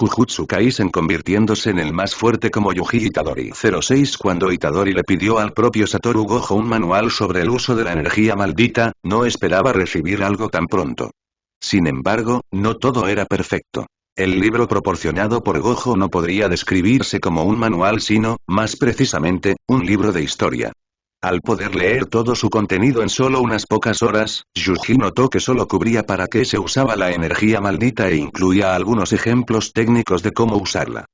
Jujutsu Kaisen convirtiéndose en el más fuerte como Yuji Itadori. 06 Cuando Itadori le pidió al propio Satoru Gojo un manual sobre el uso de la energía maldita, no esperaba recibir algo tan pronto. Sin embargo, no todo era perfecto. El libro proporcionado por Gojo no podría describirse como un manual sino, más precisamente, un libro de historia. Al poder leer todo su contenido en solo unas pocas horas, Yuji notó que solo cubría para qué se usaba la energía maldita e incluía algunos ejemplos técnicos de cómo usarla.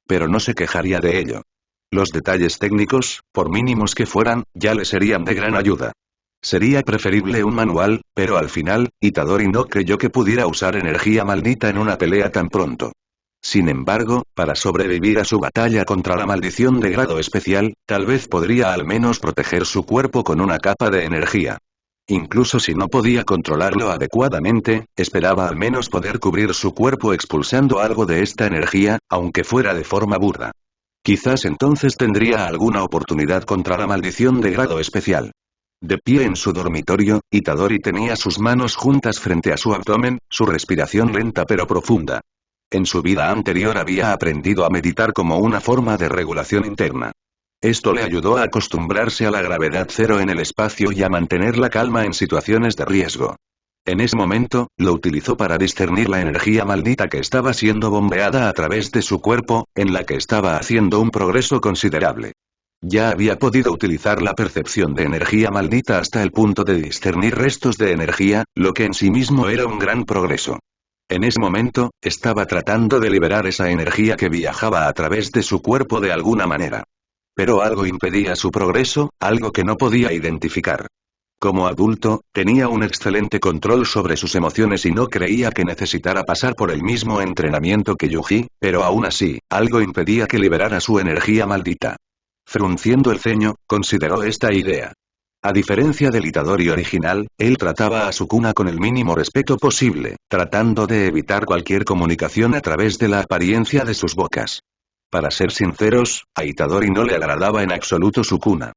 Pero no se quejaría de ello. Los detalles técnicos, por mínimos que fueran, ya le serían de gran ayuda. Sería preferible un manual, pero al final, Itadori no creyó que pudiera usar energía maldita en una pelea tan pronto. Sin embargo, para sobrevivir a su batalla contra la maldición de grado especial, tal vez podría al menos proteger su cuerpo con una capa de energía. Incluso si no podía controlarlo adecuadamente, esperaba al menos poder cubrir su cuerpo expulsando algo de esta energía, aunque fuera de forma burda. Quizás entonces tendría alguna oportunidad contra la maldición de grado especial. De pie en su dormitorio, Itadori tenía sus manos juntas frente a su abdomen, su respiración lenta pero profunda. En su vida anterior había aprendido a meditar como una forma de regulación interna. Esto le ayudó a acostumbrarse a la gravedad cero en el espacio y a mantener la calma en situaciones de riesgo. En ese momento, lo utilizó para discernir la energía maldita que estaba siendo bombeada a través de su cuerpo, en la que estaba haciendo un progreso considerable. Ya había podido utilizar la percepción de energía maldita hasta el punto de discernir restos de energía, lo que en sí mismo era un gran progreso. En ese momento, estaba tratando de liberar esa energía que viajaba a través de su cuerpo de alguna manera. Pero algo impedía su progreso, algo que no podía identificar. Como adulto, tenía un excelente control sobre sus emociones y no creía que necesitara pasar por el mismo entrenamiento que Yuji, pero aún así, algo impedía que liberara su energía maldita. Frunciendo el ceño, consideró esta idea. A diferencia del Itadori original, él trataba a Sukuna con el mínimo respeto posible, tratando de evitar cualquier comunicación a través de la apariencia de sus bocas. Para ser sinceros, a Itadori no le agradaba en absoluto Sukuna.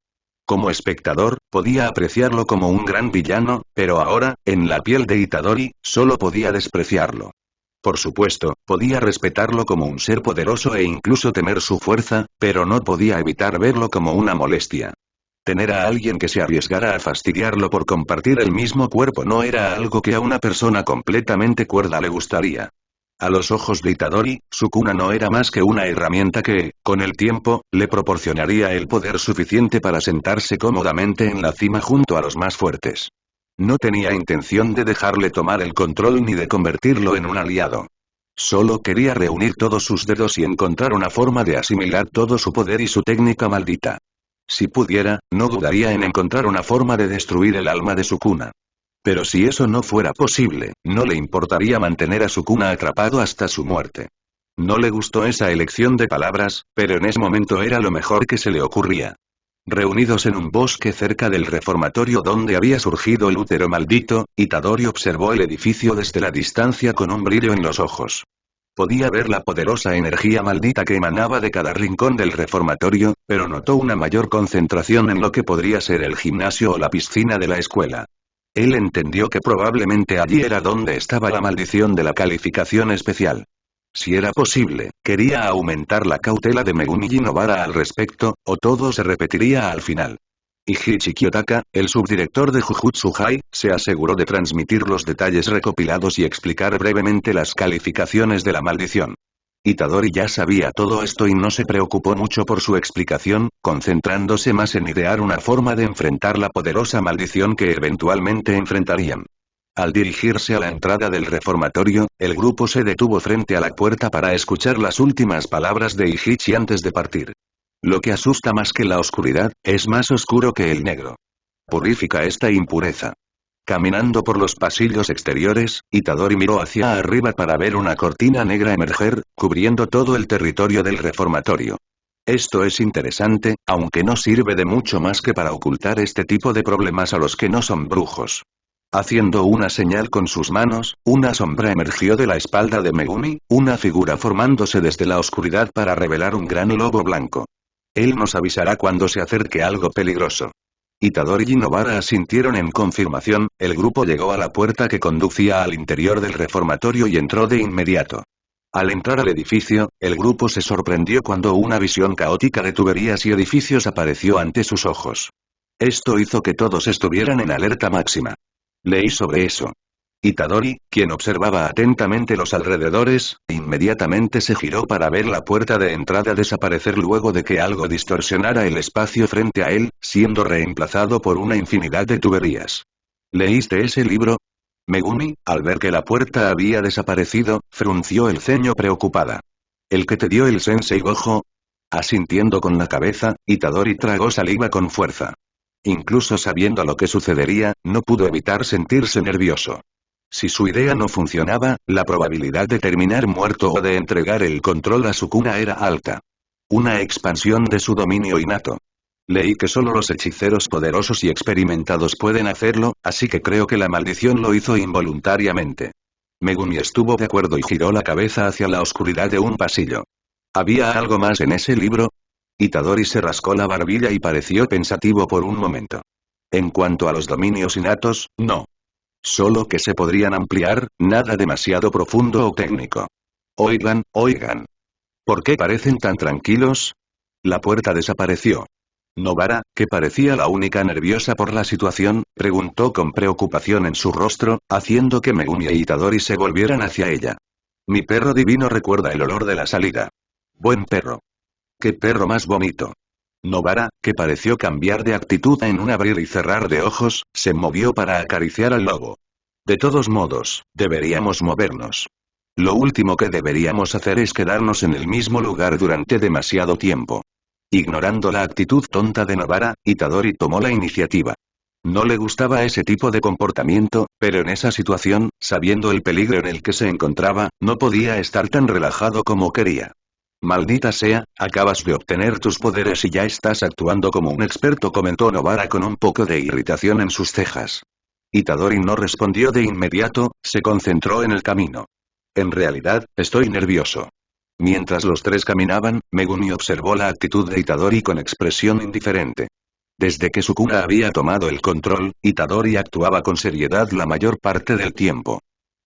Como espectador, podía apreciarlo como un gran villano, pero ahora, en la piel de Itadori, solo podía despreciarlo. Por supuesto, podía respetarlo como un ser poderoso e incluso temer su fuerza, pero no podía evitar verlo como una molestia. Tener a alguien que se arriesgara a fastidiarlo por compartir el mismo cuerpo no era algo que a una persona completamente cuerda le gustaría. A los ojos de Itadori, Sukuna no era más que una herramienta que, con el tiempo, le proporcionaría el poder suficiente para sentarse cómodamente en la cima junto a los más fuertes. No tenía intención de dejarle tomar el control ni de convertirlo en un aliado. Solo quería reunir todos sus dedos y encontrar una forma de asimilar todo su poder y su técnica maldita. Si pudiera, no dudaría en encontrar una forma de destruir el alma de Sukuna. Pero si eso no fuera posible, no le importaría mantener a Sukuna atrapado hasta su muerte. No le gustó esa elección de palabras, pero en ese momento era lo mejor que se le ocurría. Reunidos en un bosque cerca del reformatorio donde había surgido el útero maldito, Itadori observó el edificio desde la distancia con un brillo en los ojos. Podía ver la poderosa energía maldita que emanaba de cada rincón del reformatorio, pero notó una mayor concentración en lo que podría ser el gimnasio o la piscina de la escuela. Él entendió que probablemente allí era donde estaba la maldición de la calificación especial. Si era posible, quería aumentar la cautela de Megumi Nobara al respecto, o todo se repetiría al final. Iichi Kiyotaka, el subdirector de Jujutsu High, se aseguró de transmitir los detalles recopilados y explicar brevemente las calificaciones de la maldición. Itadori ya sabía todo esto y no se preocupó mucho por su explicación, concentrándose más en idear una forma de enfrentar la poderosa maldición que eventualmente enfrentarían. Al dirigirse a la entrada del reformatorio, el grupo se detuvo frente a la puerta para escuchar las últimas palabras de Iichi antes de partir. Lo que asusta más que la oscuridad, es más oscuro que el negro. Purifica esta impureza. Caminando por los pasillos exteriores, Itadori miró hacia arriba para ver una cortina negra emerger, cubriendo todo el territorio del reformatorio. Esto es interesante, aunque no sirve de mucho más que para ocultar este tipo de problemas a los que no son brujos. Haciendo una señal con sus manos, una sombra emergió de la espalda de Megumi, una figura formándose desde la oscuridad para revelar un gran lobo blanco. Él nos avisará cuando se acerque algo peligroso. Itadori y Nobara asintieron en confirmación, el grupo llegó a la puerta que conducía al interior del reformatorio y entró de inmediato. Al entrar al edificio, el grupo se sorprendió cuando una visión caótica de tuberías y edificios apareció ante sus ojos. Esto hizo que todos estuvieran en alerta máxima. Leí sobre eso. Itadori, quien observaba atentamente los alrededores, inmediatamente se giró para ver la puerta de entrada desaparecer luego de que algo distorsionara el espacio frente a él, siendo reemplazado por una infinidad de tuberías. ¿Leíste ese libro? Megumi, al ver que la puerta había desaparecido, frunció el ceño preocupada. ¿El que te dio el Sensei Gojo? Asintiendo con la cabeza, Itadori tragó saliva con fuerza. Incluso sabiendo lo que sucedería, no pudo evitar sentirse nervioso. Si su idea no funcionaba, la probabilidad de terminar muerto o de entregar el control a Sukuna era alta. Una expansión de su dominio innato. Leí que solo los hechiceros poderosos y experimentados pueden hacerlo, así que creo que la maldición lo hizo involuntariamente. Megumi estuvo de acuerdo y giró la cabeza hacia la oscuridad de un pasillo. ¿Había algo más en ese libro? Itadori se rascó la barbilla y pareció pensativo por un momento. En cuanto a los dominios innatos, no. Solo que se podrían ampliar, nada demasiado profundo o técnico. Oigan, oigan. ¿Por qué parecen tan tranquilos? La puerta desapareció. Nobara, que parecía la única nerviosa por la situación, preguntó con preocupación en su rostro, haciendo que Megumi e Itadori se volvieran hacia ella. Mi perro divino recuerda el olor de la salida. Buen perro. ¡Qué perro más bonito! Nobara, que pareció cambiar de actitud en un abrir y cerrar de ojos, se movió para acariciar al lobo. De todos modos, deberíamos movernos. Lo último que deberíamos hacer es quedarnos en el mismo lugar durante demasiado tiempo. Ignorando la actitud tonta de Nobara, Itadori tomó la iniciativa. No le gustaba ese tipo de comportamiento, pero en esa situación, sabiendo el peligro en el que se encontraba, no podía estar tan relajado como quería. Maldita sea, acabas de obtener tus poderes y ya estás actuando como un experto, comentó Nobara con un poco de irritación en sus cejas. Itadori no respondió de inmediato, se concentró en el camino. En realidad, estoy nervioso. Mientras los tres caminaban, Megumi observó la actitud de Itadori con expresión indiferente. Desde que Sukuna había tomado el control, Itadori actuaba con seriedad la mayor parte del tiempo.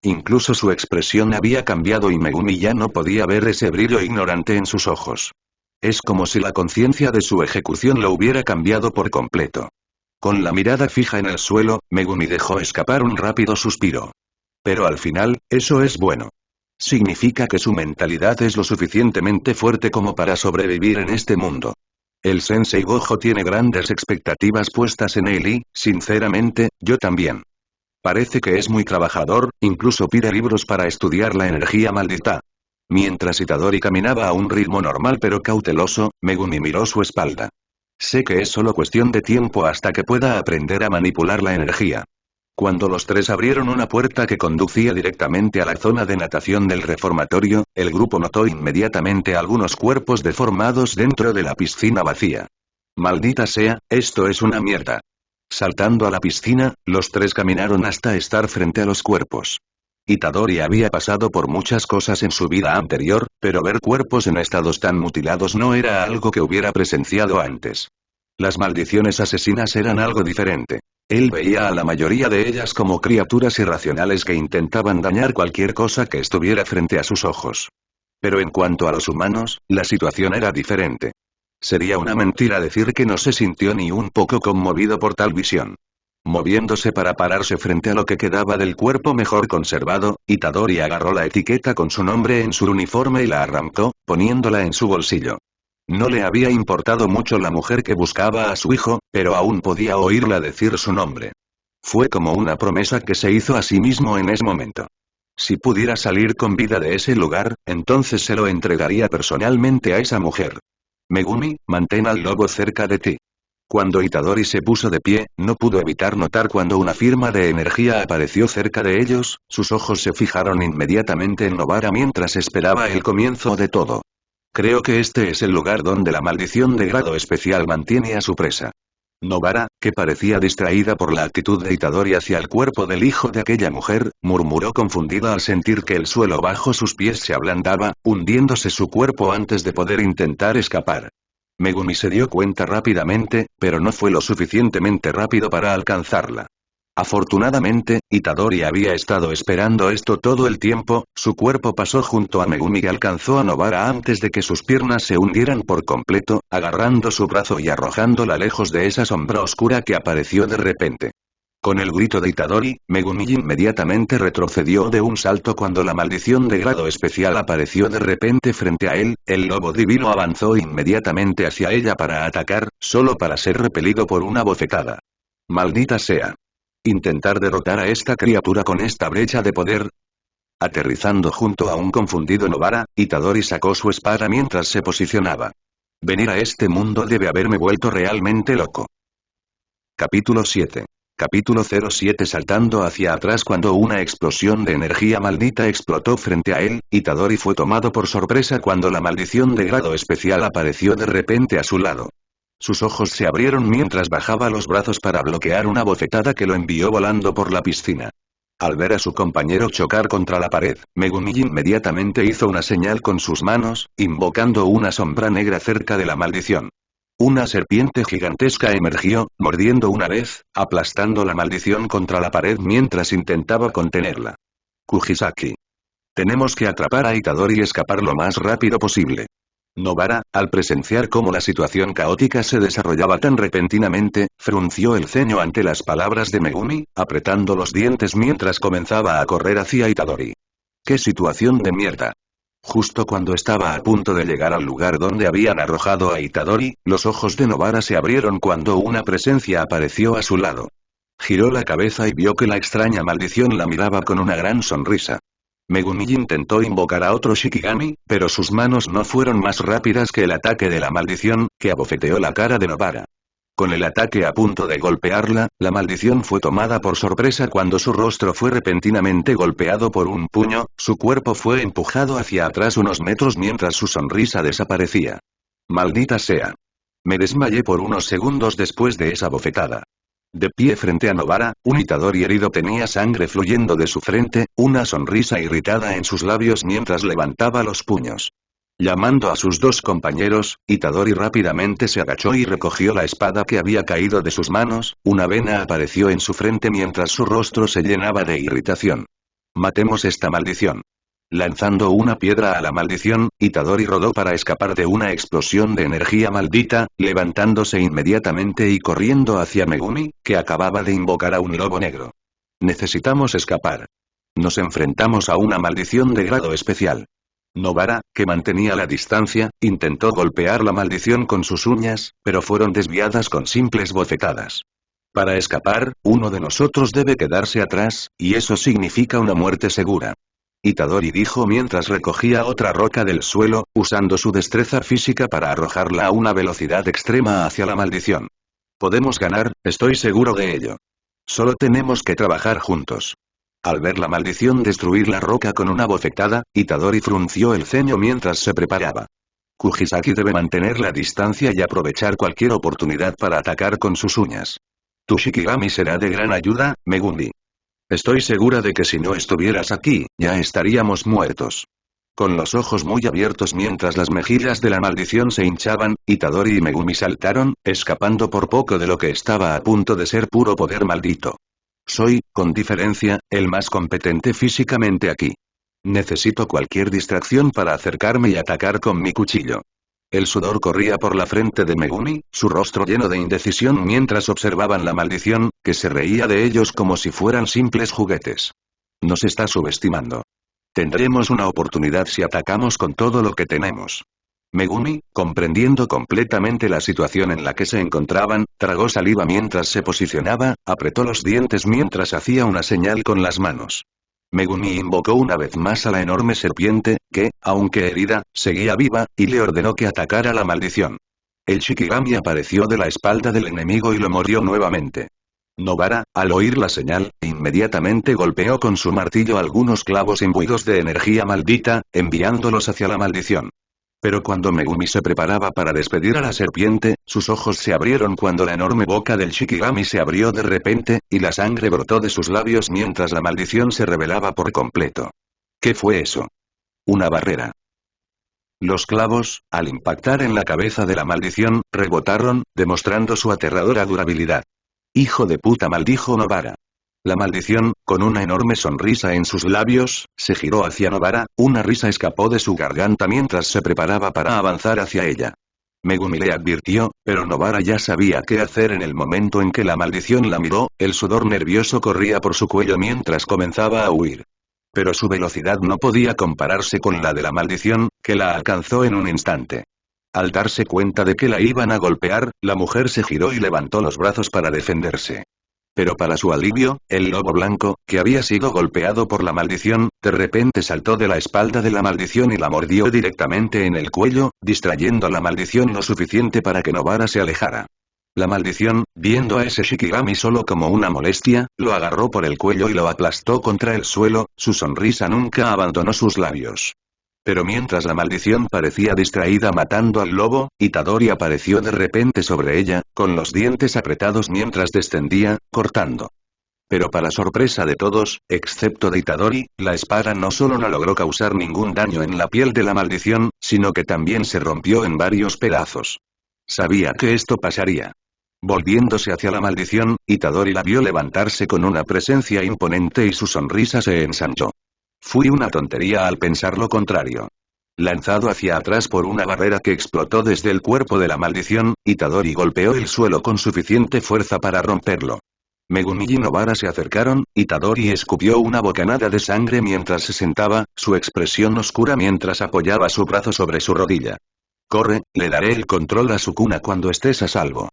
Incluso su expresión había cambiado y Megumi ya no podía ver ese brillo ignorante en sus ojos. Es como si la conciencia de su ejecución lo hubiera cambiado por completo. Con la mirada fija en el suelo, Megumi dejó escapar un rápido suspiro. Pero al final, eso es bueno. Significa que su mentalidad es lo suficientemente fuerte como para sobrevivir en este mundo. El Sensei Gojo tiene grandes expectativas puestas en él y, sinceramente, yo también. Parece que es muy trabajador, incluso pide libros para estudiar la energía maldita. Mientras Itadori caminaba a un ritmo normal pero cauteloso, Megumi miró su espalda. Sé que es solo cuestión de tiempo hasta que pueda aprender a manipular la energía. Cuando los tres abrieron una puerta que conducía directamente a la zona de natación del reformatorio, el grupo notó inmediatamente algunos cuerpos deformados dentro de la piscina vacía. Maldita sea, esto es una mierda. Saltando a la piscina, los tres caminaron hasta estar frente a los cuerpos. Itadori había pasado por muchas cosas en su vida anterior, pero ver cuerpos en estados tan mutilados no era algo que hubiera presenciado antes. Las maldiciones asesinas eran algo diferente. Él veía a la mayoría de ellas como criaturas irracionales que intentaban dañar cualquier cosa que estuviera frente a sus ojos. Pero en cuanto a los humanos, la situación era diferente. Sería una mentira decir que no se sintió ni un poco conmovido por tal visión. Moviéndose para pararse frente a lo que quedaba del cuerpo mejor conservado, Itadori agarró la etiqueta con su nombre en su uniforme y la arrancó, poniéndola en su bolsillo. No le había importado mucho la mujer que buscaba a su hijo, pero aún podía oírla decir su nombre. Fue como una promesa que se hizo a sí mismo en ese momento. Si pudiera salir con vida de ese lugar, entonces se lo entregaría personalmente a esa mujer. Megumi, mantén al lobo cerca de ti. Cuando Itadori se puso de pie, no pudo evitar notar cuando una firma de energía apareció cerca de ellos, sus ojos se fijaron inmediatamente en Nobara mientras esperaba el comienzo de todo. Creo que este es el lugar donde la maldición de grado especial mantiene a su presa. Nobara, que parecía distraída por la actitud de Itadori hacia el cuerpo del hijo de aquella mujer, murmuró confundida al sentir que el suelo bajo sus pies se ablandaba, hundiéndose su cuerpo antes de poder intentar escapar. Megumi se dio cuenta rápidamente, pero no fue lo suficientemente rápido para alcanzarla. Afortunadamente, Itadori había estado esperando esto todo el tiempo, su cuerpo pasó junto a Megumi y alcanzó a Nobara antes de que sus piernas se hundieran por completo, agarrando su brazo y arrojándola lejos de esa sombra oscura que apareció de repente. Con el grito de Itadori, Megumi inmediatamente retrocedió de un salto cuando la maldición de grado especial apareció de repente frente a él, el lobo divino avanzó inmediatamente hacia ella para atacar, solo para ser repelido por una bofetada. Maldita sea. ¿Intentar derrotar a esta criatura con esta brecha de poder? Aterrizando junto a un confundido Nobara, Itadori sacó su espada mientras se posicionaba. Venir a este mundo debe haberme vuelto realmente loco. Capítulo 7. Capítulo 07. Saltando hacia atrás cuando una explosión de energía maldita explotó frente a él, Itadori fue tomado por sorpresa cuando la maldición de grado especial apareció de repente a su lado. Sus ojos se abrieron mientras bajaba los brazos para bloquear una bofetada que lo envió volando por la piscina. Al ver a su compañero chocar contra la pared, Megumi inmediatamente hizo una señal con sus manos, invocando una sombra negra cerca de la maldición. Una serpiente gigantesca emergió, mordiendo una vez, aplastando la maldición contra la pared mientras intentaba contenerla. Kujisaki. Tenemos que atrapar a Itadori y escapar lo más rápido posible. Nobara, al presenciar cómo la situación caótica se desarrollaba tan repentinamente, frunció el ceño ante las palabras de Megumi, apretando los dientes mientras comenzaba a correr hacia Itadori. ¡Qué situación de mierda! Justo cuando estaba a punto de llegar al lugar donde habían arrojado a Itadori, los ojos de Nobara se abrieron cuando una presencia apareció a su lado. Giró la cabeza y vio que la extraña maldición la miraba con una gran sonrisa. Megumi intentó invocar a otro Shikigami, pero sus manos no fueron más rápidas que el ataque de la maldición, que abofeteó la cara de Nobara. Con el ataque a punto de golpearla, la maldición fue tomada por sorpresa cuando su rostro fue repentinamente golpeado por un puño, su cuerpo fue empujado hacia atrás unos metros mientras su sonrisa desaparecía. Maldita sea. Me desmayé por unos segundos después de esa bofetada. De pie frente a Nobara, un Itadori herido tenía sangre fluyendo de su frente, una sonrisa irritada en sus labios mientras levantaba los puños. Llamando a sus dos compañeros, Itadori rápidamente se agachó y recogió la espada que había caído de sus manos, una vena apareció en su frente mientras su rostro se llenaba de irritación. Matemos esta maldición. Lanzando una piedra a la maldición, Itadori rodó para escapar de una explosión de energía maldita, levantándose inmediatamente y corriendo hacia Megumi, que acababa de invocar a un lobo negro. Necesitamos escapar. Nos enfrentamos a una maldición de grado especial. Nobara, que mantenía la distancia, intentó golpear la maldición con sus uñas, pero fueron desviadas con simples bofetadas. Para escapar, uno de nosotros debe quedarse atrás, y eso significa una muerte segura. Itadori dijo mientras recogía otra roca del suelo, usando su destreza física para arrojarla a una velocidad extrema hacia la maldición. Podemos ganar, estoy seguro de ello. Solo tenemos que trabajar juntos. Al ver la maldición destruir la roca con una bofetada, Itadori frunció el ceño mientras se preparaba. Kujisaki debe mantener la distancia y aprovechar cualquier oportunidad para atacar con sus uñas. Tu Shikigami será de gran ayuda, Megumi. Estoy segura de que si no estuvieras aquí, ya estaríamos muertos. Con los ojos muy abiertos mientras las mejillas de la maldición se hinchaban, Itadori y Megumi saltaron, escapando por poco de lo que estaba a punto de ser puro poder maldito. Soy, con diferencia, el más competente físicamente aquí. Necesito cualquier distracción para acercarme y atacar con mi cuchillo. El sudor corría por la frente de Megumi, su rostro lleno de indecisión mientras observaban la maldición, que se reía de ellos como si fueran simples juguetes. Nos está subestimando. Tendremos una oportunidad si atacamos con todo lo que tenemos. Megumi, comprendiendo completamente la situación en la que se encontraban, tragó saliva mientras se posicionaba, apretó los dientes mientras hacía una señal con las manos. Megumi invocó una vez más a la enorme serpiente, que, aunque herida, seguía viva, y le ordenó que atacara la maldición. El Shikigami apareció de la espalda del enemigo y lo mordió nuevamente. Nobara, al oír la señal, inmediatamente golpeó con su martillo algunos clavos imbuidos de energía maldita, enviándolos hacia la maldición. Pero cuando Megumi se preparaba para despedir a la serpiente, sus ojos se abrieron cuando la enorme boca del Shikigami se abrió de repente, y la sangre brotó de sus labios mientras la maldición se revelaba por completo. ¿Qué fue eso? Una barrera. Los clavos, al impactar en la cabeza de la maldición, rebotaron, demostrando su aterradora durabilidad. ¡Hijo de puta!, maldijo Nobara. La maldición, con una enorme sonrisa en sus labios, se giró hacia Nobara, una risa escapó de su garganta mientras se preparaba para avanzar hacia ella. Megumi le advirtió, pero Nobara ya sabía qué hacer en el momento en que la maldición la miró, el sudor nervioso corría por su cuello mientras comenzaba a huir. Pero su velocidad no podía compararse con la de la maldición, que la alcanzó en un instante. Al darse cuenta de que la iban a golpear, la mujer se giró y levantó los brazos para defenderse. Pero para su alivio, el lobo blanco, que había sido golpeado por la maldición, de repente saltó de la espalda de la maldición y la mordió directamente en el cuello, distrayendo a la maldición lo suficiente para que Nobara se alejara. La maldición, viendo a ese Shikigami solo como una molestia, lo agarró por el cuello y lo aplastó contra el suelo, su sonrisa nunca abandonó sus labios. Pero mientras la maldición parecía distraída matando al lobo, Itadori apareció de repente sobre ella, con los dientes apretados mientras descendía, cortando. Pero para sorpresa de todos, excepto de Itadori, la espada no solo no logró causar ningún daño en la piel de la maldición, sino que también se rompió en varios pedazos. Sabía que esto pasaría. Volviéndose hacia la maldición, Itadori la vio levantarse con una presencia imponente y su sonrisa se ensanchó. Fui una tontería al pensar lo contrario. Lanzado hacia atrás por una barrera que explotó desde el cuerpo de la maldición, Itadori golpeó el suelo con suficiente fuerza para romperlo. Megumi y Nobara se acercaron, Itadori escupió una bocanada de sangre mientras se sentaba, su expresión oscura mientras apoyaba su brazo sobre su rodilla. Corre, le daré el control a Sukuna cuando estés a salvo.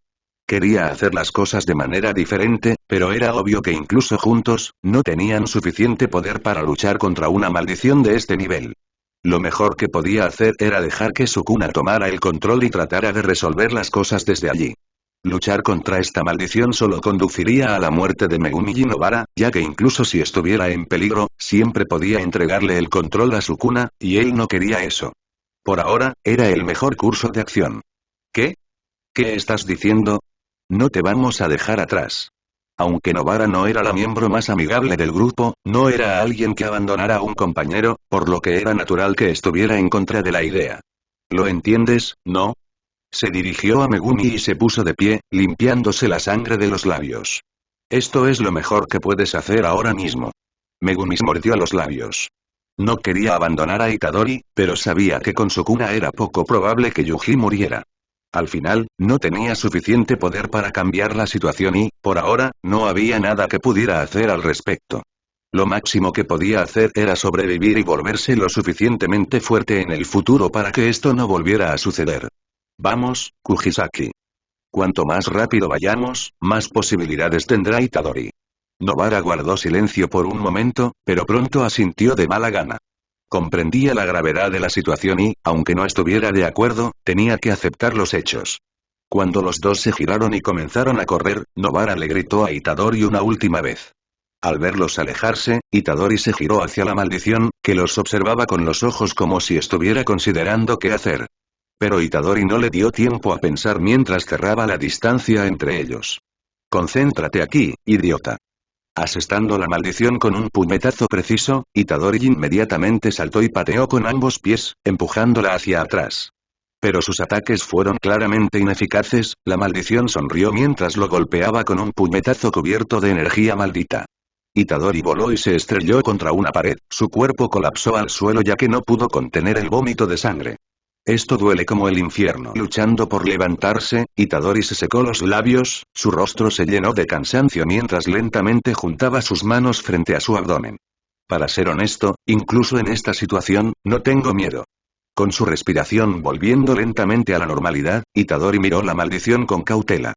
Quería hacer las cosas de manera diferente, pero era obvio que incluso juntos, no tenían suficiente poder para luchar contra una maldición de este nivel. Lo mejor que podía hacer era dejar que Sukuna tomara el control y tratara de resolver las cosas desde allí. Luchar contra esta maldición solo conduciría a la muerte de Megumi y Nobara, ya que incluso si estuviera en peligro, siempre podía entregarle el control a Sukuna, y él no quería eso. Por ahora, era el mejor curso de acción. ¿Qué? ¿Qué estás diciendo? No te vamos a dejar atrás. Aunque Nobara no era la miembro más amigable del grupo, no era alguien que abandonara a un compañero, por lo que era natural que estuviera en contra de la idea. ¿Lo entiendes, no? Se dirigió a Megumi y se puso de pie, limpiándose la sangre de los labios. Esto es lo mejor que puedes hacer ahora mismo. Megumi se mordió los labios. No quería abandonar a Itadori, pero sabía que con Sukuna era poco probable que Yuji muriera. Al final, no tenía suficiente poder para cambiar la situación y, por ahora, no había nada que pudiera hacer al respecto. Lo máximo que podía hacer era sobrevivir y volverse lo suficientemente fuerte en el futuro para que esto no volviera a suceder. Vamos, Kujisaki. Cuanto más rápido vayamos, más posibilidades tendrá Itadori. Nobara guardó silencio por un momento, pero pronto asintió de mala gana. Comprendía la gravedad de la situación y, aunque no estuviera de acuerdo, tenía que aceptar los hechos. Cuando los dos se giraron y comenzaron a correr, Nobara le gritó a Itadori una última vez. Al verlos alejarse, Itadori se giró hacia la maldición, que los observaba con los ojos como si estuviera considerando qué hacer. Pero Itadori no le dio tiempo a pensar mientras cerraba la distancia entre ellos. Concéntrate aquí, idiota. Asestando la maldición con un puñetazo preciso, Itadori inmediatamente saltó y pateó con ambos pies, empujándola hacia atrás. Pero sus ataques fueron claramente ineficaces, la maldición sonrió mientras lo golpeaba con un puñetazo cubierto de energía maldita. Itadori voló y se estrelló contra una pared, su cuerpo colapsó al suelo ya que no pudo contener el vómito de sangre. Esto duele como el infierno. Luchando por levantarse, Itadori se secó los labios, su rostro se llenó de cansancio mientras lentamente juntaba sus manos frente a su abdomen. Para ser honesto, incluso en esta situación, no tengo miedo. Con su respiración volviendo lentamente a la normalidad, Itadori miró la maldición con cautela.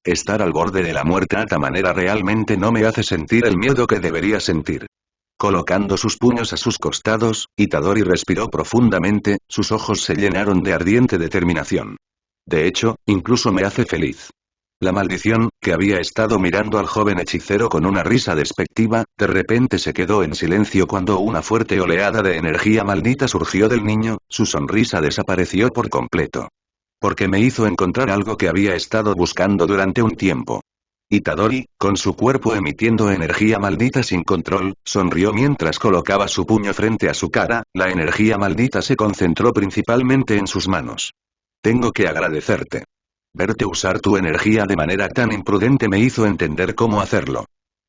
Estar al borde de la muerte a esta manera realmente no me hace sentir el miedo que debería sentir. Colocando sus puños a sus costados, Itadori respiró profundamente, sus ojos se llenaron de ardiente determinación. De hecho, incluso me hace feliz. La maldición, que había estado mirando al joven hechicero con una risa despectiva, de repente se quedó en silencio cuando una fuerte oleada de energía maldita surgió del niño, su sonrisa desapareció por completo. Porque me hizo encontrar algo que había estado buscando durante un tiempo. Itadori, con su cuerpo emitiendo energía maldita sin control, sonrió mientras colocaba su puño frente a su cara, la energía maldita se concentró principalmente en sus manos. Tengo que agradecerte. Verte usar tu energía de manera tan imprudente me hizo entender cómo hacerlo.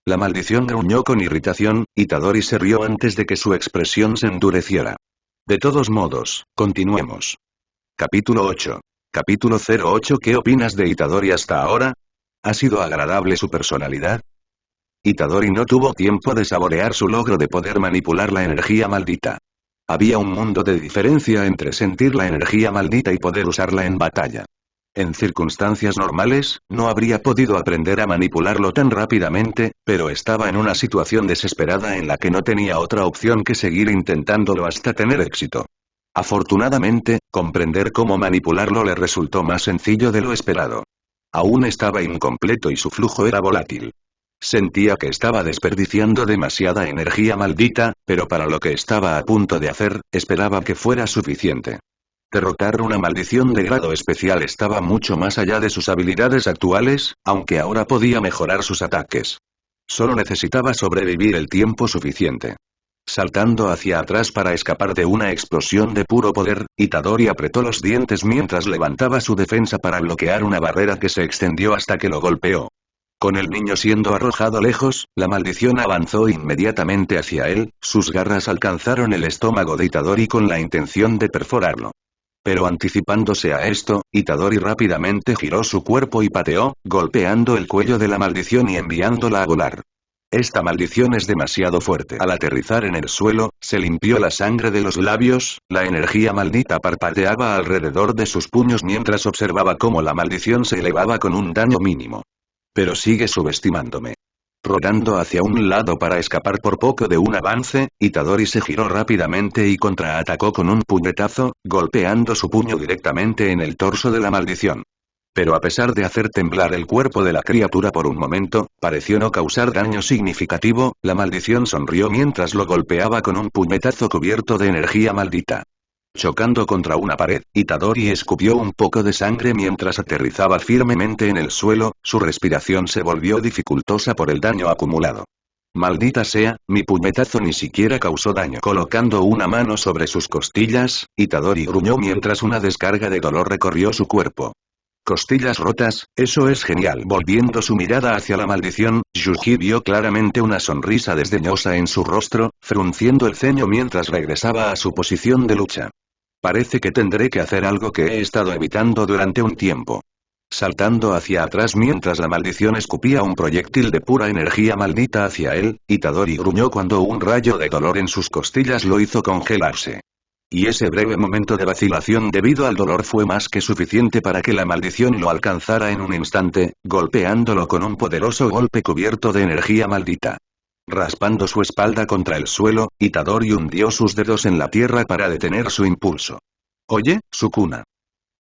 La maldición gruñó con irritación, Itadori se rió antes de que su expresión se endureciera. De todos modos, continuemos. Capítulo 8. Capítulo 08. ¿Qué opinas de Itadori hasta ahora? ¿Ha sido agradable su personalidad? Itadori no tuvo tiempo de saborear su logro de poder manipular la energía maldita. Había un mundo de diferencia entre sentir la energía maldita y poder usarla en batalla. En circunstancias normales, no habría podido aprender a manipularlo tan rápidamente, pero estaba en una situación desesperada en la que no tenía otra opción que seguir intentándolo hasta tener éxito. Afortunadamente, comprender cómo manipularlo le resultó más sencillo de lo esperado. Aún estaba incompleto y su flujo era volátil. Sentía que estaba desperdiciando demasiada energía maldita, pero para lo que estaba a punto de hacer, esperaba que fuera suficiente. Derrotar una maldición de grado especial estaba mucho más allá de sus habilidades actuales, aunque ahora podía mejorar sus ataques. Solo necesitaba sobrevivir el tiempo suficiente. Saltando hacia atrás para escapar de una explosión de puro poder, Itadori apretó los dientes mientras levantaba su defensa para bloquear una barrera que se extendió hasta que lo golpeó. Con el niño siendo arrojado lejos, la maldición avanzó inmediatamente hacia él, sus garras alcanzaron el estómago de Itadori con la intención de perforarlo. Pero anticipándose a esto, Itadori rápidamente giró su cuerpo y pateó, golpeando el cuello de la maldición y enviándola a volar. Esta maldición es demasiado fuerte. Al aterrizar en el suelo, se limpió la sangre de los labios, la energía maldita parpadeaba alrededor de sus puños mientras observaba cómo la maldición se elevaba con un daño mínimo. Pero sigue subestimándome. Rodando hacia un lado para escapar por poco de un avance, Itadori se giró rápidamente y contraatacó con un puñetazo, golpeando su puño directamente en el torso de la maldición. Pero a pesar de hacer temblar el cuerpo de la criatura por un momento, pareció no causar daño significativo, la maldición sonrió mientras lo golpeaba con un puñetazo cubierto de energía maldita. Chocando contra una pared, Itadori escupió un poco de sangre mientras aterrizaba firmemente en el suelo, su respiración se volvió dificultosa por el daño acumulado. Maldita sea, mi puñetazo ni siquiera causó daño. Colocando una mano sobre sus costillas, Itadori gruñó mientras una descarga de dolor recorrió su cuerpo. Costillas rotas, eso es genial. Volviendo su mirada hacia la maldición, Yuji vio claramente una sonrisa desdeñosa en su rostro, frunciendo el ceño mientras regresaba a su posición de lucha. Parece que tendré que hacer algo que he estado evitando durante un tiempo. Saltando hacia atrás mientras la maldición escupía un proyectil de pura energía maldita hacia él, Itadori gruñó cuando un rayo de dolor en sus costillas lo hizo congelarse. Y ese breve momento de vacilación debido al dolor fue más que suficiente para que la maldición lo alcanzara en un instante, golpeándolo con un poderoso golpe cubierto de energía maldita. Raspando su espalda contra el suelo, Itadori hundió sus dedos en la tierra para detener su impulso. «Oye, Sukuna».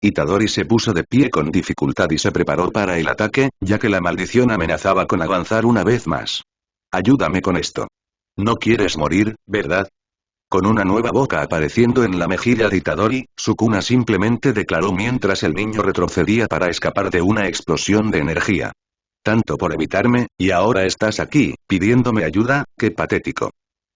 Itadori se puso de pie con dificultad y se preparó para el ataque, ya que la maldición amenazaba con avanzar una vez más. «Ayúdame con esto. No quieres morir, ¿verdad?». Con una nueva boca apareciendo en la mejilla de Itadori, Sukuna simplemente declaró mientras el niño retrocedía para escapar de una explosión de energía. «Tanto por evitarme, y ahora estás aquí, pidiéndome ayuda, qué patético».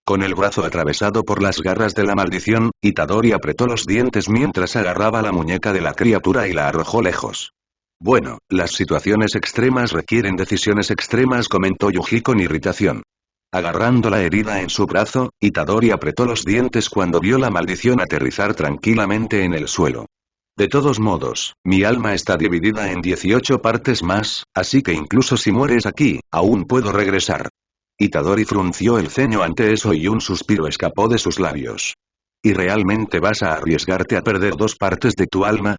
Con el brazo atravesado por las garras de la maldición, Itadori apretó los dientes mientras agarraba la muñeca de la criatura y la arrojó lejos. «Bueno, las situaciones extremas requieren decisiones extremas», comentó Yuji con irritación. Agarrando la herida en su brazo, Itadori apretó los dientes cuando vio la maldición aterrizar tranquilamente en el suelo. «De todos modos, mi alma está dividida en 18 partes más, así que incluso si mueres aquí, aún puedo regresar». Itadori frunció el ceño ante eso y un suspiro escapó de sus labios. ¿Y realmente vas a arriesgarte a perder 2 partes de tu alma?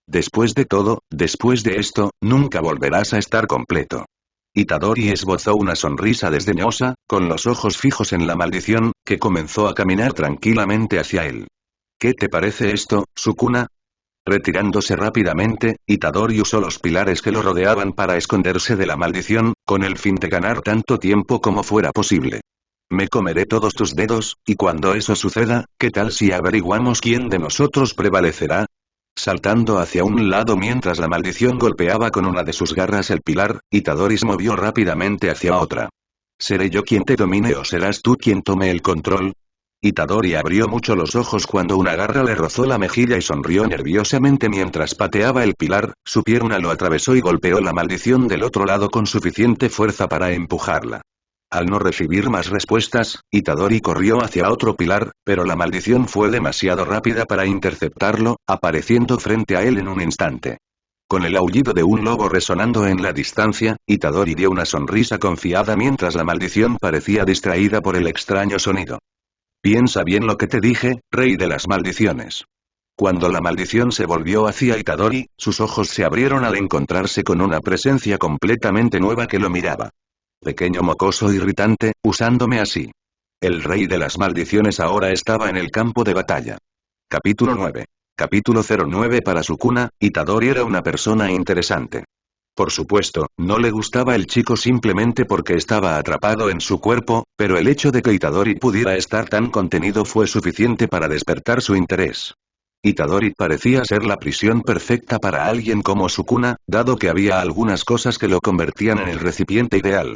Después de todo, después de esto, nunca volverás a estar completo. Itadori esbozó una sonrisa desdeñosa, con los ojos fijos en la maldición, que comenzó a caminar tranquilamente hacia él. ¿Qué te parece esto, Sukuna? Retirándose rápidamente, Itadori usó los pilares que lo rodeaban para esconderse de la maldición, con el fin de ganar tanto tiempo como fuera posible. Me comeré todos tus dedos, y cuando eso suceda, ¿qué tal si averiguamos quién de nosotros prevalecerá? Saltando hacia un lado mientras la maldición golpeaba con una de sus garras el pilar, Itadori se movió rápidamente hacia otra. ¿Seré yo quien te domine o serás tú quien tome el control? Itadori abrió mucho los ojos cuando una garra le rozó la mejilla y sonrió nerviosamente mientras pateaba el pilar, su pierna lo atravesó y golpeó la maldición del otro lado con suficiente fuerza para empujarla. Al no recibir más respuestas, Itadori corrió hacia otro pilar, pero la maldición fue demasiado rápida para interceptarlo, apareciendo frente a él en un instante. Con el aullido de un lobo resonando en la distancia, Itadori dio una sonrisa confiada mientras la maldición parecía distraída por el extraño sonido. Piensa bien lo que te dije, rey de las maldiciones. Cuando la maldición se volvió hacia Itadori, sus ojos se abrieron al encontrarse con una presencia completamente nueva que lo miraba. Pequeño mocoso irritante, usándome así. El rey de las maldiciones ahora estaba en el campo de batalla. Capítulo 9. Capítulo 09. Para Sukuna, Itadori era una persona interesante. Por supuesto, no le gustaba el chico simplemente porque estaba atrapado en su cuerpo, pero el hecho de que Itadori pudiera estar tan contenido fue suficiente para despertar su interés. Itadori parecía ser la prisión perfecta para alguien como Sukuna, dado que había algunas cosas que lo convertían en el recipiente ideal.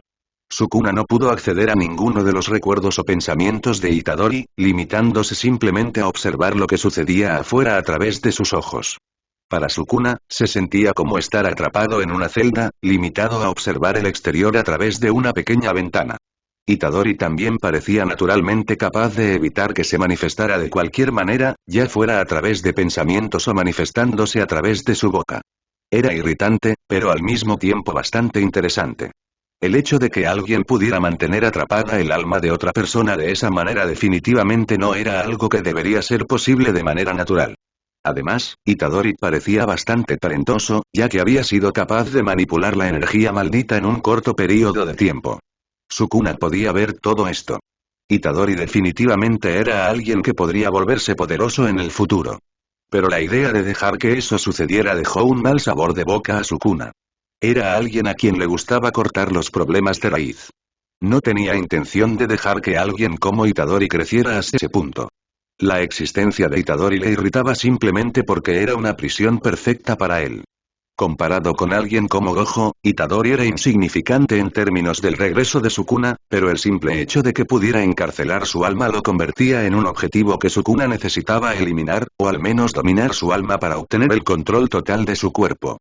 Sukuna no pudo acceder a ninguno de los recuerdos o pensamientos de Itadori, limitándose simplemente a observar lo que sucedía afuera a través de sus ojos. Para Sukuna, se sentía como estar atrapado en una celda, limitado a observar el exterior a través de una pequeña ventana. Itadori también parecía naturalmente capaz de evitar que se manifestara de cualquier manera, ya fuera a través de pensamientos o manifestándose a través de su boca. Era irritante, pero al mismo tiempo bastante interesante. El hecho de que alguien pudiera mantener atrapada el alma de otra persona de esa manera definitivamente no era algo que debería ser posible de manera natural. Además, Itadori parecía bastante talentoso, ya que había sido capaz de manipular la energía maldita en un corto periodo de tiempo. Sukuna podía ver todo esto. Itadori definitivamente era alguien que podría volverse poderoso en el futuro. Pero la idea de dejar que eso sucediera dejó un mal sabor de boca a Sukuna. Era alguien a quien le gustaba cortar los problemas de raíz. No tenía intención de dejar que alguien como Itadori creciera hasta ese punto. La existencia de Itadori le irritaba simplemente porque era una prisión perfecta para él. Comparado con alguien como Gojo, Itadori era insignificante en términos del regreso de Sukuna, pero el simple hecho de que pudiera encarcelar su alma lo convertía en un objetivo que Sukuna necesitaba eliminar, o al menos dominar su alma para obtener el control total de su cuerpo.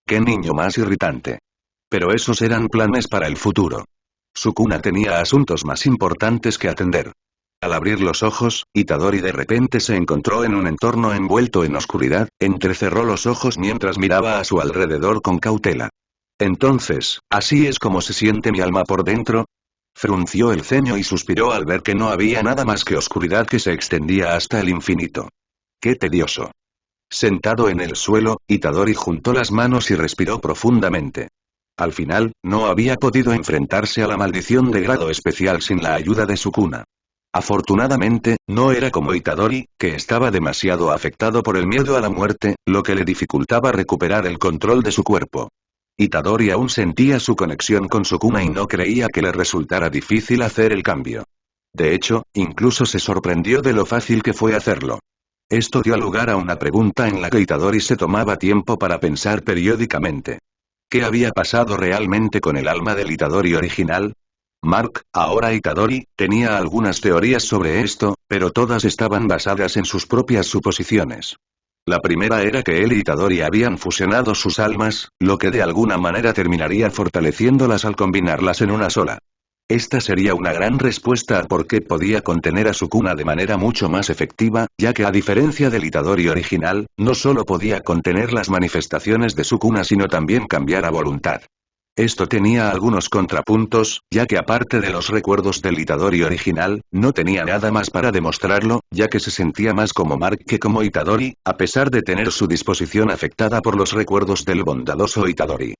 ¡Qué niño más irritante! Pero esos eran planes para el futuro. Sukuna tenía asuntos más importantes que atender. Al abrir los ojos, Itadori de repente se encontró en un entorno envuelto en oscuridad, entrecerró los ojos mientras miraba a su alrededor con cautela. Entonces, ¿así es como se siente mi alma por dentro? Frunció el ceño y suspiró al ver que no había nada más que oscuridad que se extendía hasta el infinito. ¡Qué tedioso! Sentado en el suelo, Itadori juntó las manos y respiró profundamente. Al final, no había podido enfrentarse a la maldición de grado especial sin la ayuda de Sukuna. Afortunadamente, no era como Itadori, que estaba demasiado afectado por el miedo a la muerte, lo que le dificultaba recuperar el control de su cuerpo. Itadori aún sentía su conexión con Sukuna y no creía que le resultara difícil hacer el cambio. De hecho, incluso se sorprendió de lo fácil que fue hacerlo. Esto dio lugar a una pregunta en la que Itadori se tomaba tiempo para pensar periódicamente. ¿Qué había pasado realmente con el alma del Itadori original? Mark, ahora Itadori, tenía algunas teorías sobre esto, pero todas estaban basadas en sus propias suposiciones. La primera era que él y Itadori habían fusionado sus almas, lo que de alguna manera terminaría fortaleciéndolas al combinarlas en una sola. Esta sería una gran respuesta a por qué podía contener a Sukuna de manera mucho más efectiva, ya que a diferencia del Itadori original, no solo podía contener las manifestaciones de Sukuna sino también cambiar a voluntad. Esto tenía algunos contrapuntos, ya que aparte de los recuerdos del Itadori original, no tenía nada más para demostrarlo, ya que se sentía más como Mark que como Itadori, a pesar de tener su disposición afectada por los recuerdos del bondadoso Itadori.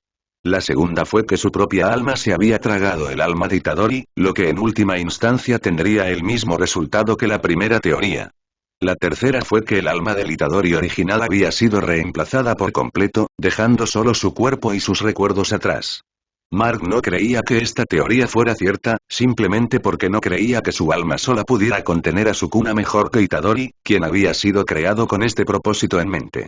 La segunda fue que su propia alma se había tragado el alma de Itadori, lo que en última instancia tendría el mismo resultado que la primera teoría. La tercera fue que el alma del Itadori original había sido reemplazada por completo, dejando solo su cuerpo y sus recuerdos atrás. Mark no creía que esta teoría fuera cierta, simplemente porque no creía que su alma sola pudiera contener a Sukuna mejor que Itadori, quien había sido creado con este propósito en mente.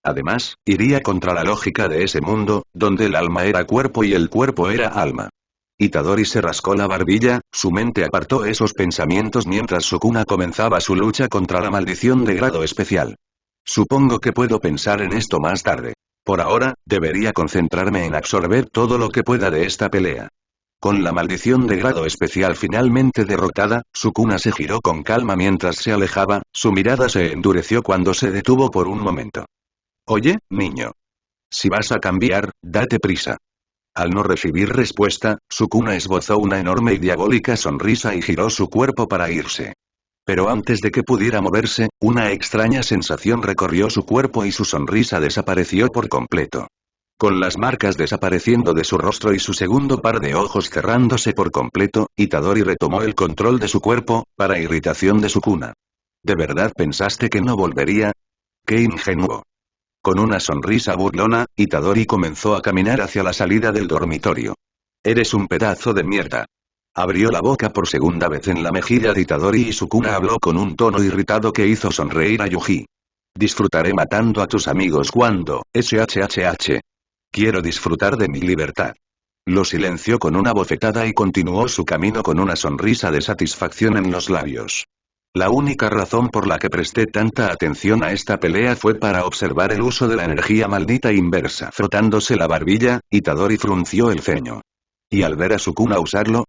Además, iría contra la lógica de ese mundo, donde el alma era cuerpo y el cuerpo era alma. Itadori se rascó la barbilla, su mente apartó esos pensamientos mientras Sukuna comenzaba su lucha contra la maldición de grado especial. Supongo que puedo pensar en esto más tarde. Por ahora, debería concentrarme en absorber todo lo que pueda de esta pelea. Con la maldición de grado especial finalmente derrotada, Sukuna se giró con calma mientras se alejaba, su mirada se endureció cuando se detuvo por un momento. Oye, niño. Si vas a cambiar, date prisa. Al no recibir respuesta, Sukuna esbozó una enorme y diabólica sonrisa y giró su cuerpo para irse. Pero antes de que pudiera moverse, una extraña sensación recorrió su cuerpo y su sonrisa desapareció por completo. Con las marcas desapareciendo de su rostro y su segundo par de ojos cerrándose por completo, Itadori retomó el control de su cuerpo, para irritación de Sukuna. ¿De verdad pensaste que no volvería? ¡Qué ingenuo! Con una sonrisa burlona, Itadori comenzó a caminar hacia la salida del dormitorio. Eres un pedazo de mierda. Abrió la boca por segunda vez en la mejilla de Itadori y Sukuna habló con un tono irritado que hizo sonreír a Yuji. Disfrutaré matando a tus amigos cuando, shhh. Quiero disfrutar de mi libertad. Lo silenció con una bofetada y continuó su camino con una sonrisa de satisfacción en los labios. La única razón por la que presté tanta atención a esta pelea fue para observar el uso de la energía maldita inversa. Frotándose la barbilla, Itadori frunció el ceño. Y al ver a Sukuna usarlo,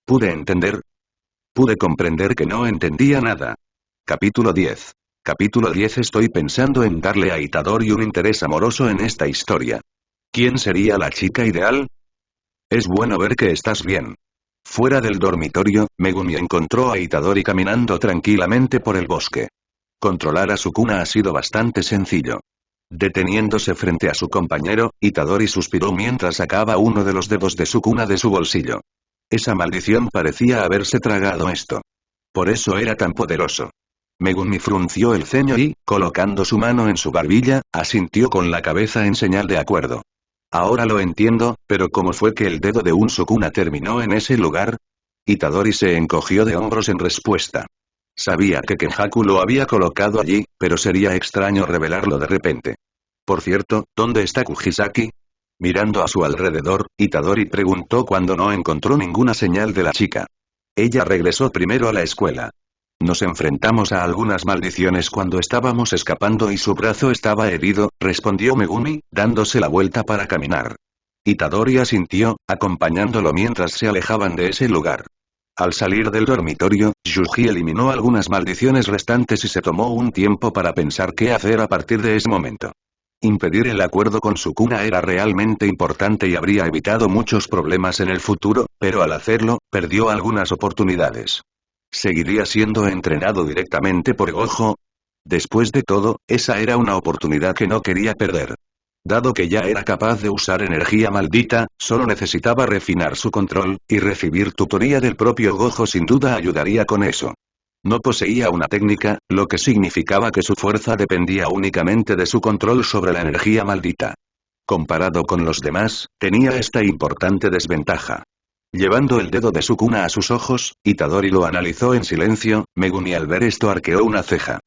pude entender. Pude comprender que no entendía nada. Capítulo 10. Capítulo 10. Estoy pensando en darle a Itadori un interés amoroso en esta historia. ¿Quién sería la chica ideal? Es bueno ver que estás bien. Fuera del dormitorio, Megumi encontró a Itadori caminando tranquilamente por el bosque. Controlar a Sukuna ha sido bastante sencillo. Deteniéndose frente a su compañero, Itadori suspiró mientras sacaba uno de los dedos de Sukuna de su bolsillo. Esa maldición parecía haberse tragado esto. Por eso era tan poderoso. Megumi frunció el ceño y, colocando su mano en su barbilla, asintió con la cabeza en señal de acuerdo. Ahora lo entiendo, pero ¿cómo fue que el dedo de un Sukuna terminó en ese lugar? Itadori se encogió de hombros en respuesta. Sabía que Kenjaku lo había colocado allí, pero sería extraño revelarlo de repente. Por cierto, ¿dónde está Kujisaki? Mirando a su alrededor, Itadori preguntó cuando no encontró ninguna señal de la chica. Ella regresó primero a la escuela. Nos enfrentamos a algunas maldiciones cuando estábamos escapando y su brazo estaba herido, respondió Megumi, dándose la vuelta para caminar. Itadori asintió, acompañándolo mientras se alejaban de ese lugar. Al salir del dormitorio, Yuji eliminó algunas maldiciones restantes y se tomó un tiempo para pensar qué hacer a partir de ese momento. Impedir el acuerdo con Sukuna era realmente importante y habría evitado muchos problemas en el futuro, pero al hacerlo, perdió algunas oportunidades. ¿Seguiría siendo entrenado directamente por Gojo? Después de todo, esa era una oportunidad que no quería perder. Dado que ya era capaz de usar energía maldita, solo necesitaba refinar su control, y recibir tutoría del propio Gojo sin duda ayudaría con eso. No poseía una técnica, lo que significaba que su fuerza dependía únicamente de su control sobre la energía maldita. Comparado con los demás, tenía esta importante desventaja. Llevando el dedo de Sukuna a sus ojos, Itadori lo analizó en silencio. Megumi al ver esto arqueó una ceja.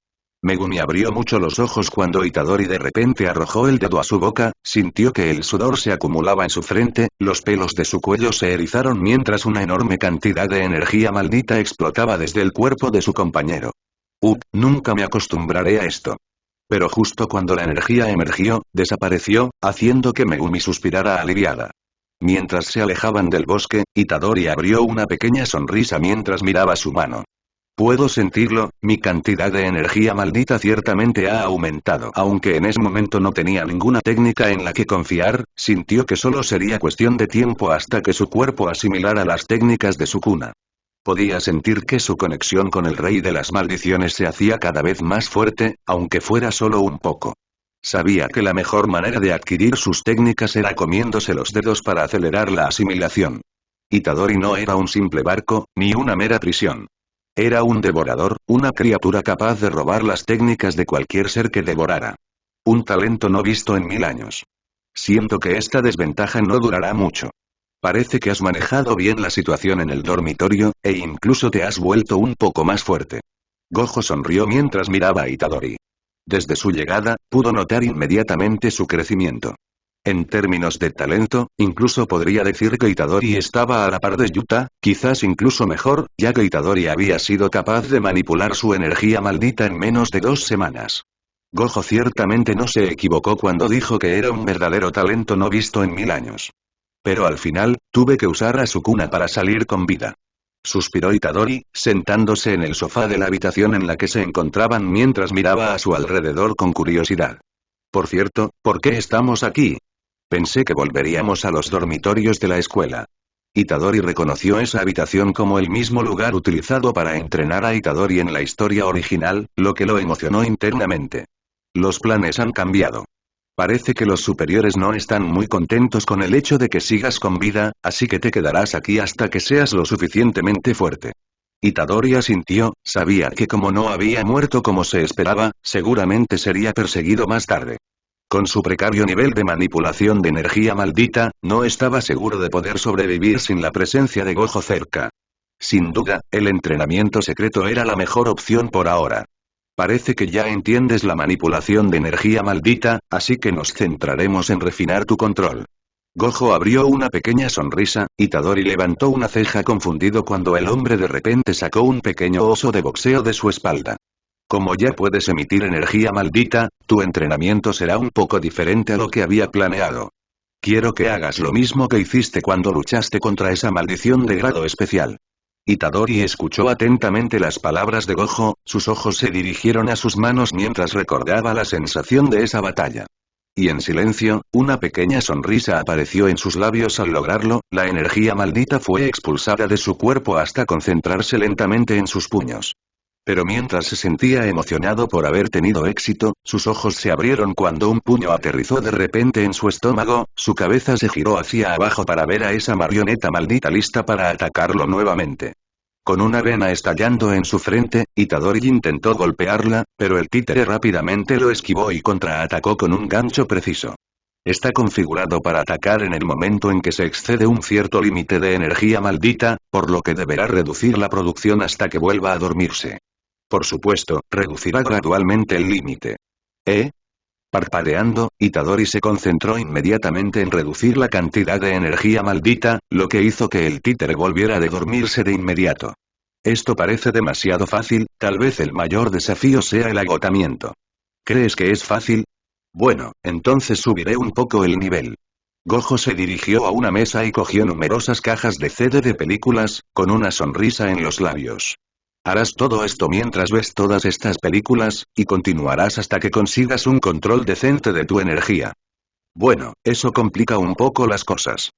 Megumi abrió mucho los ojos cuando Itadori de repente arrojó el dedo a su boca, sintió que el sudor se acumulaba en su frente, los pelos de su cuello se erizaron mientras una enorme cantidad de energía maldita explotaba desde el cuerpo de su compañero. Nunca me acostumbraré a esto. Pero justo cuando la energía emergió, desapareció, haciendo que Megumi suspirara aliviada. Mientras se alejaban del bosque, Itadori abrió una pequeña sonrisa mientras miraba su mano. Puedo sentirlo, mi cantidad de energía maldita ciertamente ha aumentado. Aunque en ese momento no tenía ninguna técnica en la que confiar, sintió que solo sería cuestión de tiempo hasta que su cuerpo asimilara las técnicas de Sukuna. Podía sentir que su conexión con el rey de las maldiciones se hacía cada vez más fuerte, aunque fuera solo un poco. Sabía que la mejor manera de adquirir sus técnicas era comiéndose los dedos para acelerar la asimilación. Itadori no era un simple barco, ni una mera prisión. Era un devorador, una criatura capaz de robar las técnicas de cualquier ser que devorara. Un talento no visto en 1000 años. Siento que esta desventaja no durará mucho. Parece que has manejado bien la situación en el dormitorio, e incluso te has vuelto un poco más fuerte. Gojo sonrió mientras miraba a Itadori. Desde su llegada, pudo notar inmediatamente su crecimiento. En términos de talento, incluso podría decir que Itadori estaba a la par de Yuta, quizás incluso mejor, ya que Itadori había sido capaz de manipular su energía maldita en menos de 2 semanas. Gojo ciertamente no se equivocó cuando dijo que era un verdadero talento no visto en 1000 años. Pero al final, tuve que usar a Sukuna para salir con vida. Suspiró Itadori, sentándose en el sofá de la habitación en la que se encontraban mientras miraba a su alrededor con curiosidad. Por cierto, ¿por qué estamos aquí? Pensé que volveríamos a los dormitorios de la escuela. Itadori reconoció esa habitación como el mismo lugar utilizado para entrenar a Itadori en la historia original, lo que lo emocionó internamente. Los planes han cambiado. Parece que los superiores no están muy contentos con el hecho de que sigas con vida, así que te quedarás aquí hasta que seas lo suficientemente fuerte. Itadori asintió, sabía que como no había muerto como se esperaba, seguramente sería perseguido más tarde. Con su precario nivel de manipulación de energía maldita, no estaba seguro de poder sobrevivir sin la presencia de Gojo cerca. Sin duda, el entrenamiento secreto era la mejor opción por ahora. Parece que ya entiendes la manipulación de energía maldita, así que nos centraremos en refinar tu control. Gojo abrió una pequeña sonrisa, Itadori levantó una ceja confundido cuando el hombre de repente sacó un pequeño oso de boxeo de su espalda. Como ya puedes emitir energía maldita, tu entrenamiento será un poco diferente a lo que había planeado. Quiero que hagas lo mismo que hiciste cuando luchaste contra esa maldición de grado especial. Itadori escuchó atentamente las palabras de Gojo, sus ojos se dirigieron a sus manos mientras recordaba la sensación de esa batalla. Y en silencio, una pequeña sonrisa apareció en sus labios al lograrlo, la energía maldita fue expulsada de su cuerpo hasta concentrarse lentamente en sus puños. Pero mientras se sentía emocionado por haber tenido éxito, sus ojos se abrieron cuando un puño aterrizó de repente en su estómago, su cabeza se giró hacia abajo para ver a esa marioneta maldita lista para atacarlo nuevamente. Con una vena estallando en su frente, Itadori intentó golpearla, pero el títere rápidamente lo esquivó y contraatacó con un gancho preciso. Está configurado para atacar en el momento en que se excede un cierto límite de energía maldita, por lo que deberá reducir la producción hasta que vuelva a dormirse. Por supuesto, reducirá gradualmente el límite. ¿Eh? Parpadeando, Itadori se concentró inmediatamente en reducir la cantidad de energía maldita, lo que hizo que el títere volviera de dormirse de inmediato. Esto parece demasiado fácil, tal vez el mayor desafío sea el agotamiento. ¿Crees que es fácil? Bueno, entonces subiré un poco el nivel. Gojo se dirigió a una mesa y cogió numerosas cajas de CD de películas, con una sonrisa en los labios. Harás todo esto mientras ves todas estas películas, y continuarás hasta que consigas un control decente de tu energía. Bueno, eso complica un poco las cosas.